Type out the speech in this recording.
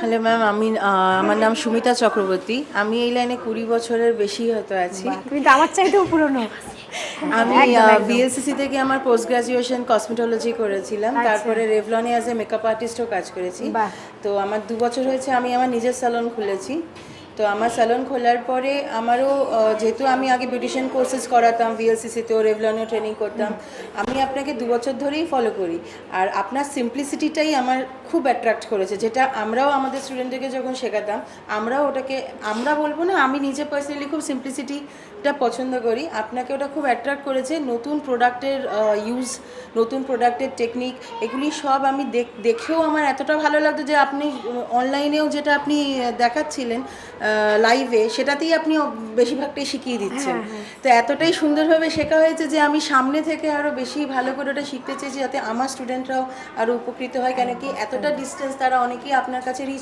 Hello ma'am, আমার নাম সুমিতা চক্রবর্তী। আমি এই লাইনে 20 বছরের বেশি হয়তো আছি। তুমি তো আমার চাইতেও পুরনো। আমি একদম একদম। বিএলসিসি থেকে আমার পোস্ট গ্রাজুয়েশন কসমেটোলজি করেছিলাম, আচ্ছা। তারপরে রেভলনে অ্যাজ এ মেকআপ আর্টিস্টও কাজ করেছি। বাহ। তো আমার 2 বছর হয়েছে আমি আমার নিজের স্যালন খুলেছি। তো আমার স্যালন খোলার পরে আমারও যেহেতু আমি আগে বিউটিশিয়ান কোর্সেস করাতাম বিএলসিসিতেও, রেভলনেও ট্রেনিং করতাম, আমি আপনাকে 2 বছর ধরেই ফলো করি। আর আপনার সিম্পলিসিটিটাই আমার খুব অ্যাট্রাক্ট করেছে, যেটা আমরাও আমাদের স্টুডেন্টদেরকে যখন শেখাতাম, আমরাও ওটাকে, আমরা বলবো না, আমি নিজে পার্সোনালি খুব সিম্পলিসিটিটা পছন্দ করি। আপনাকে ওটা খুব অ্যাট্রাক্ট করেছে। নতুন প্রোডাক্টের ইউজ, নতুন প্রোডাক্টের টেকনিক, এগুলি সব আমি দেখেও আমার এতটা ভালো লাগতো যে আপনি অনলাইনেও যেটা আপনি দেখাচ্ছিলেন লাইভে, সেটাতেই আপনি বেশিরভাগটাই শিখিয়ে দিচ্ছেন। তো এতটাই সুন্দরভাবে শেখা হয়েছে যে আমি সামনে থেকে আরও বেশি ভালো করে ওটা শিখতে চেয়েছি, যাতে আমার স্টুডেন্টরাও আরও উপকৃত হয়। কেন কি এতটা ডিস্টেন্স তারা অনেকেই আপনার কাছে রিচ